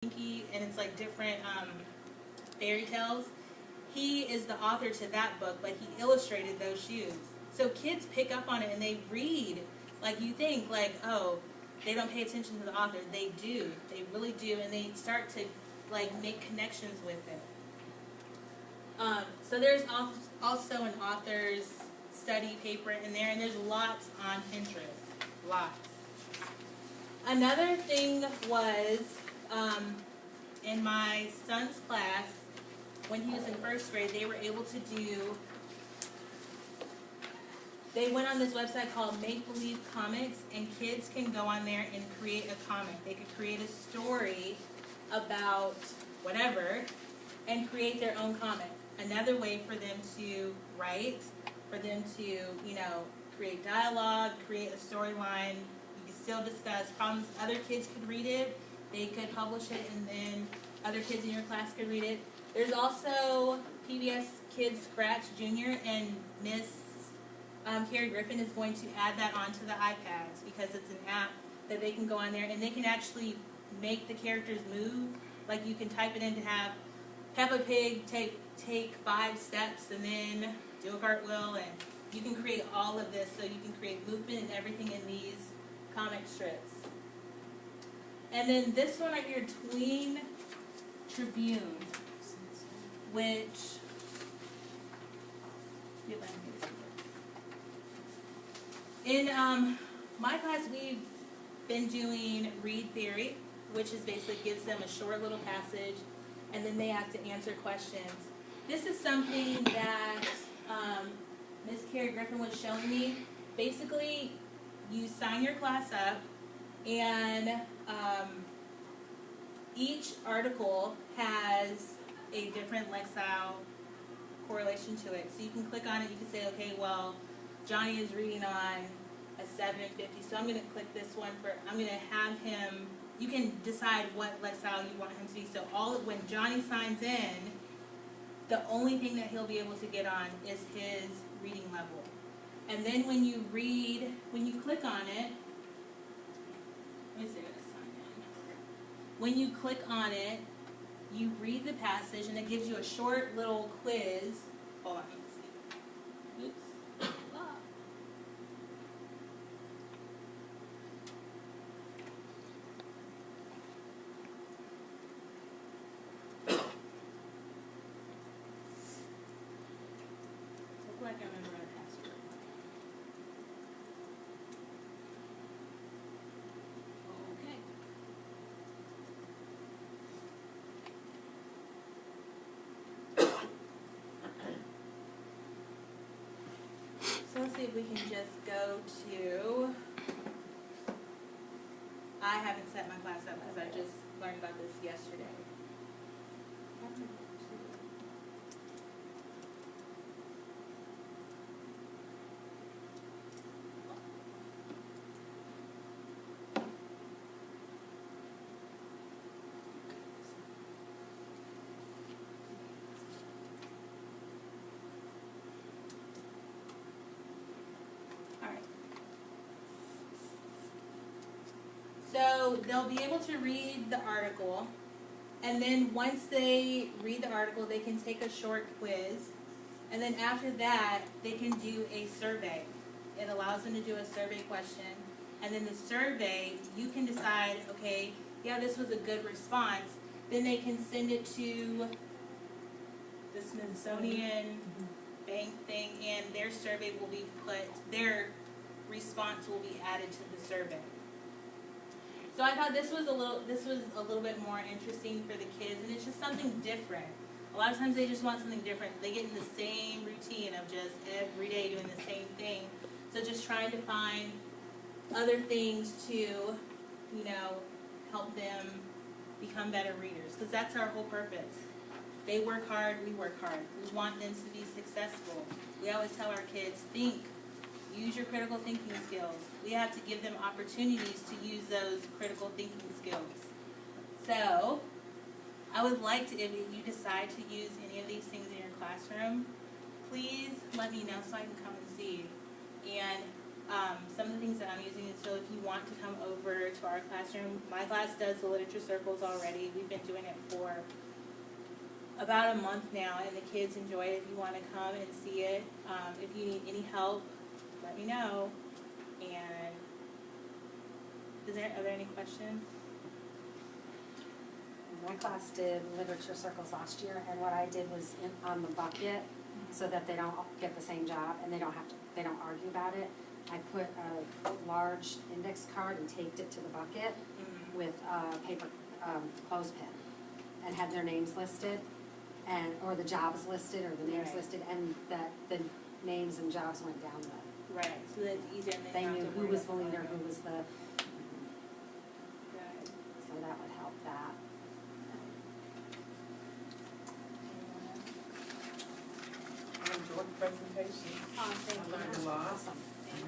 and it's like different fairy tales. He is the author to that book, but he illustrated those shoes. So kids pick up on it and they read. Like you think, like, oh, they don't pay attention to the author. They do. They really do, and they start to like make connections with it. So there's also an author's study paper in there, and there's lots on Pinterest. Lots. Another thing was in my son's class, when he was in first grade, they were able to do, they went on this website called Make Believe Comics, and kids can go on there and create a comic. They could create a story about whatever and create their own comic. Another way for them to write, for them to, you know, create dialogue, create a storyline. You can still discuss problems. Other kids could read it. They could publish it, and then other kids in your class could read it. There's also PBS Kids Scratch Junior, and Miss Carrie Griffin is going to add that onto the iPads because it's an app that they can go on there and they can actually make the characters move. Like you can type it in to have Peppa Pig take 5 steps and then do a cartwheel, and you can create all of this, so you can create movement and everything in these comic strips. And then this one right here, Tween Tribune, which in my class we've been doing read theory, which is basically gives them a short little passage and then they have to answer questions. This is something that Miss Carrie Griffin was showing me. Basically, you sign your class up, and each article has a different lexile correlation to it. So you can click on it, you can say, okay, well, Johnny is reading on a 750, so I'm going to click this one for, I'm going to have him, you can decide what lexile you want him to be. So when Johnny signs in, the only thing that he'll be able to get on is his reading level. And then when you read, when you click on it, let me see what I sign in. When you click on it, you read the passage and it gives you a short little quiz. Hold on, let me see. Oops. Like I remember my password. Okay. So let's see if we can just go to, I haven't set my class up because I just learned about this yesterday. So they'll be able to read the article, and then once they read the article, they can take a short quiz, and then after that, they can do a survey. It allows them to do a survey question, and then the survey, you can decide, okay, yeah, this was a good response. Then they can send it to the Smithsonian bank thing, and their survey will be their response will be added to the survey. So I thought this was a little bit more interesting for the kids, and it's just something different. A lot of times they just want something different. They get in the same routine of just every day doing the same thing. So just trying to find other things to, you know, help them become better readers, because that's our whole purpose. They work hard, we work hard. We want them to be successful. We always tell our kids, think. Use your critical thinking skills. We have to give them opportunities to use those critical thinking skills. So, I would like to, if you decide to use any of these things in your classroom, please let me know so I can come and see. And Some of the things that I'm using is, so if you want to come over to our classroom, my class does the literature circles already. We've been doing it for about a month now, and the kids enjoy it. If you want to come and see it, if you need any help, let me know. And are there any questions? My class did literature circles last year, and what I did was on the bucket, so that they don't get the same job and they don't argue about it. I put a large index card and taped it to the bucket with a paper clothespin, and had their names listed, or the jobs listed, or the names listed, and that the names and jobs went down the. Right, so that's easier. And They knew who was the leader, who was the. Good. So that would help that. I enjoyed the presentation. Oh, thank I learned you. a lot. Awesome.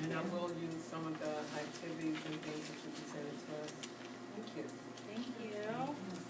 And I will use some of the activities and things that you presented to us. Thank you. Thank you.